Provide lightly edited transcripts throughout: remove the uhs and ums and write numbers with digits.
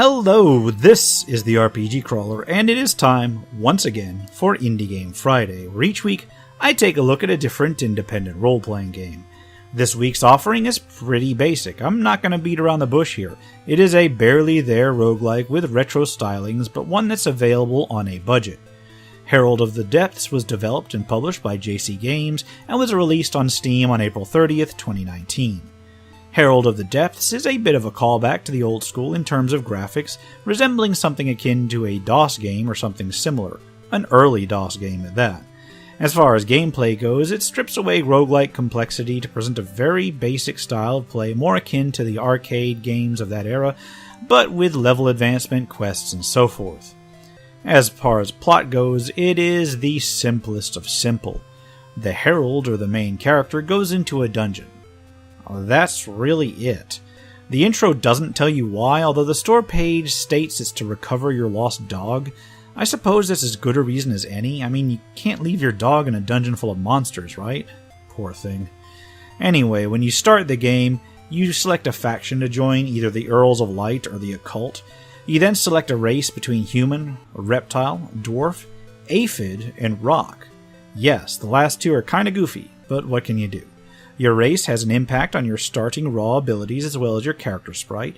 Hello, this is the RPG Crawler, and it is time, once again, for Indie Game Friday, where each week I take a look at a different independent role-playing game. This week's offering is pretty basic. I'm not going to beat around the bush here. It is a barely there roguelike with retro stylings, but one that's available on a budget. Herald of the Depths was developed and published by JC Games and was released on Steam on April 30th, 2019. Herald of the Depths is a bit of a callback to the old school in terms of graphics, resembling something akin to a DOS game or something similar, an early DOS game at that. As far as gameplay goes, it strips away roguelike complexity to present a very basic style of play more akin to the arcade games of that era, but with level advancement, quests, and so forth. As far as plot goes, it is the simplest of simple. The Herald, or the main character, goes into a dungeon. That's really it. The intro doesn't tell you why, although the store page states it's to recover your lost dog. I suppose that's as good a reason as any. I mean, you can't leave your dog in a dungeon full of monsters, right? Poor thing. Anyway, when you start the game, you select a faction to join, either the Earls of Light or the Occult. You then select a race between human, reptile, dwarf, aphid, and rock. Yes, the last two are kinda goofy, but what can you do? Your race has an impact on your starting raw abilities as well as your character sprite.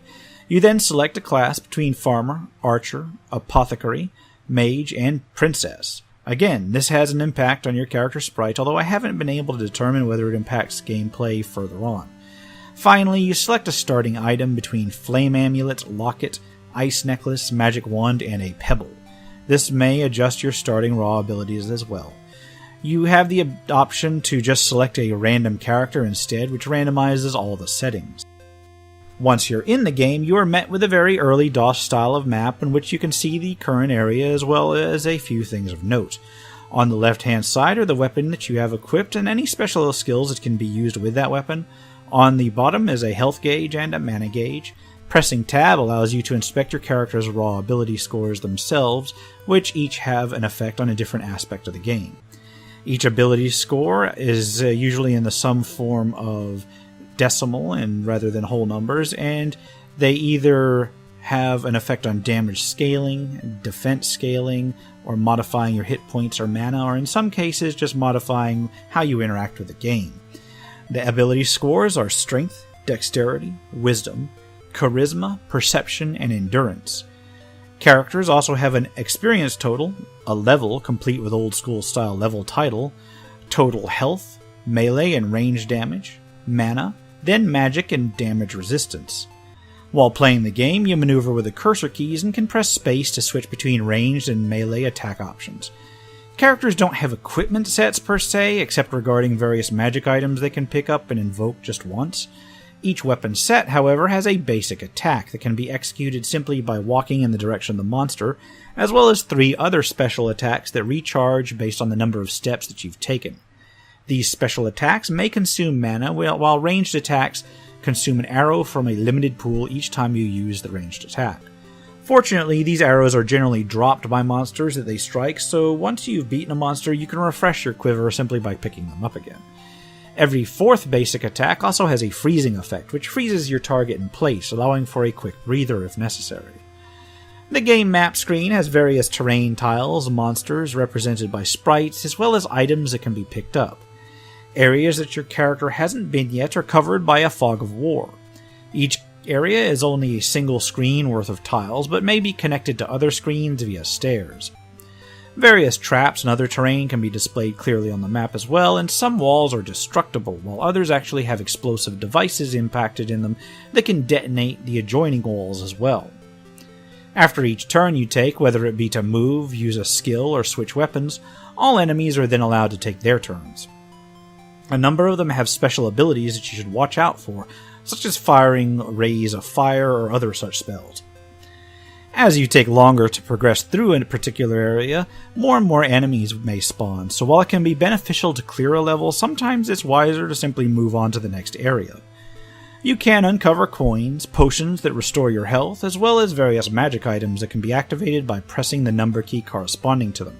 You then select a class between farmer, archer, apothecary, mage, and princess. Again, this has an impact on your character sprite, although I haven't been able to determine whether it impacts gameplay further on. Finally, you select a starting item between flame amulet, locket, ice necklace, magic wand, and a pebble. This may adjust your starting raw abilities as well. You have the option to just select a random character instead, which randomizes all the settings. Once you're in the game, you are met with a very early DOS style of map in which you can see the current area as well as a few things of note. On the left-hand side are the weapon that you have equipped and any special skills that can be used with that weapon. On the bottom is a health gauge and a mana gauge. Pressing tab allows you to inspect your character's raw ability scores themselves, which each have an effect on a different aspect of the game. Each ability score is usually in the sum form of decimal and rather than whole numbers, and they either have an effect on damage scaling, defense scaling, or modifying your hit points or mana, or in some cases just modifying how you interact with the game. The ability scores are strength, dexterity, wisdom, charisma, perception, and endurance. Characters also have an experience total, a level complete with old school style level title, total health, melee and range damage, mana, then magic and damage resistance. While playing the game, you maneuver with the cursor keys and can press space to switch between ranged and melee attack options. Characters don't have equipment sets per se, except regarding various magic items they can pick up and invoke just once. Each weapon set, however, has a basic attack that can be executed simply by walking in the direction of the monster, as well as 3 other special attacks that recharge based on the number of steps that you've taken. These special attacks may consume mana, while ranged attacks consume an arrow from a limited pool each time you use the ranged attack. Fortunately, these arrows are generally dropped by monsters that they strike, so once you've beaten a monster, you can refresh your quiver simply by picking them up again. Every 4th basic attack also has a freezing effect, which freezes your target in place, allowing for a quick breather if necessary. The game map screen has various terrain tiles, monsters represented by sprites, as well as items that can be picked up. Areas that your character hasn't been yet are covered by a fog of war. Each area is only a single screen worth of tiles, but may be connected to other screens via stairs. Various traps and other terrain can be displayed clearly on the map as well, and some walls are destructible, while others actually have explosive devices impacted in them that can detonate the adjoining walls as well. After each turn you take, whether it be to move, use a skill, or switch weapons, all enemies are then allowed to take their turns. A number of them have special abilities that you should watch out for, such as firing rays of fire or other such spells. As you take longer to progress through a particular area, more and more enemies may spawn, so while it can be beneficial to clear a level, sometimes it's wiser to simply move on to the next area. You can uncover coins, potions that restore your health, as well as various magic items that can be activated by pressing the number key corresponding to them.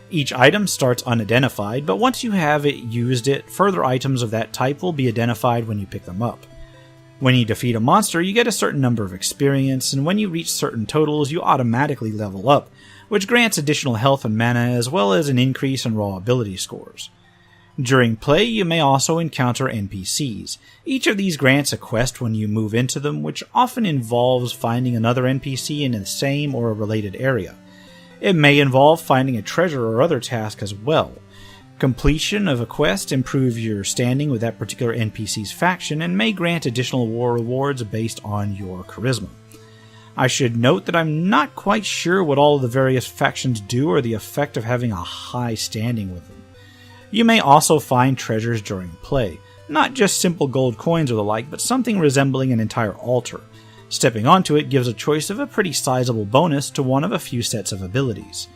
Each item starts unidentified, but once you have used it, further items of that type will be identified when you pick them up. When you defeat a monster, you get a certain number of experience, and when you reach certain totals, you automatically level up, which grants additional health and mana as well as an increase in raw ability scores. During play, you may also encounter NPCs. Each of these grants a quest when you move into them, which often involves finding another NPC in the same or a related area. It may involve finding a treasure or other task as well. Completion of a quest improves your standing with that particular NPC's faction and may grant additional war rewards based on your charisma. I should note that I'm not quite sure what all of the various factions do or the effect of having a high standing with them. You may also find treasures during play, not just simple gold coins or the like, but something resembling an entire altar. Stepping onto it gives a choice of a pretty sizable bonus to one of a few sets of abilities.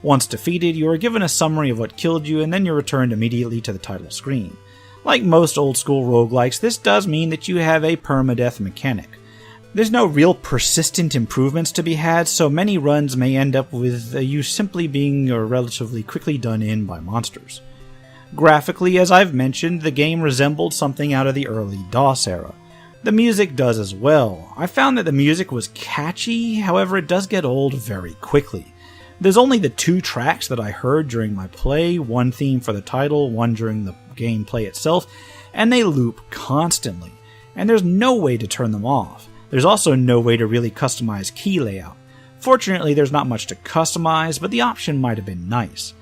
Once defeated, you are given a summary of what killed you, and then you're returned immediately to the title screen. Like most old-school roguelikes, this does mean that you have a permadeath mechanic. There's no real persistent improvements to be had, so many runs may end up with you simply being relatively quickly done in by monsters. Graphically, as I've mentioned, the game resembled something out of the early DOS era. The music does as well. I found that the music was catchy, however it does get old very quickly. There's only the 2 tracks that I heard during my play, one theme for the title, one during the gameplay itself, and they loop constantly, and there's no way to turn them off. There's also no way to really customize key layout. Fortunately, there's not much to customize, but the option might have been nice.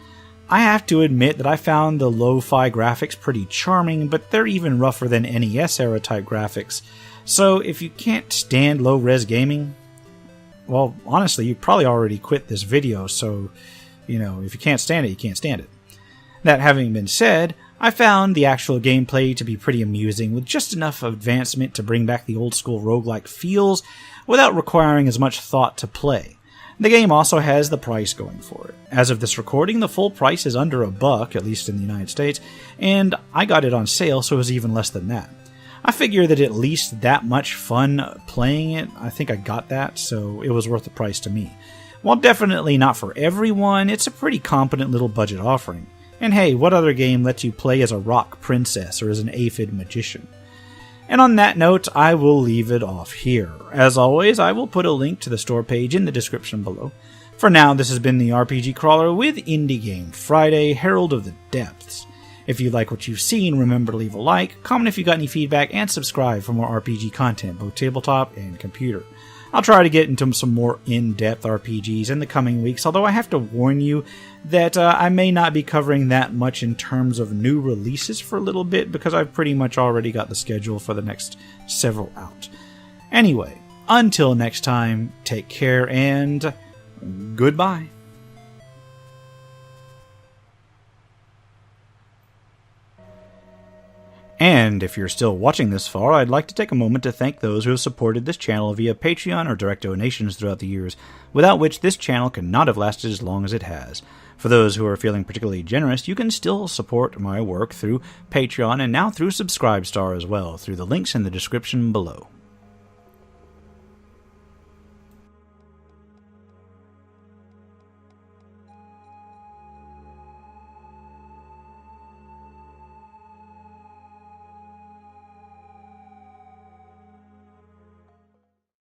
I have to admit that I found the lo-fi graphics pretty charming, but they're even rougher than NES era type graphics, so if you can't stand low-res gaming, well, honestly, you probably already quit this video, so, if you can't stand it, you can't stand it. That having been said, I found the actual gameplay to be pretty amusing, with just enough advancement to bring back the old-school roguelike feels, without requiring as much thought to play. The game also has the price going for it. As of this recording, the full price is under $1, at least in the United States, and I got it on sale, so it was even less than that. I figure that at least that much fun playing it, I think I got that, so it was worth the price to me. While definitely not for everyone, it's a pretty competent little budget offering. And hey, what other game lets you play as a rock princess or as an aphid magician? And on that note, I will leave it off here. As always, I will put a link to the store page in the description below. For now, this has been the RPG Crawler with Indie Game Friday, Herald of the Depths. If you like what you've seen, remember to leave a like, comment if you got any feedback, and subscribe for more RPG content, both tabletop and computer. I'll try to get into some more in-depth RPGs in the coming weeks, although I have to warn you that I may not be covering that much in terms of new releases for a little bit, because I've pretty much already got the schedule for the next several out. Anyway, until next time, take care and goodbye. And if you're still watching this far, I'd like to take a moment to thank those who have supported this channel via Patreon or direct donations throughout the years, without which this channel could not have lasted as long as it has. For those who are feeling particularly generous, you can still support my work through Patreon and now through Subscribestar as well, through the links in the description below.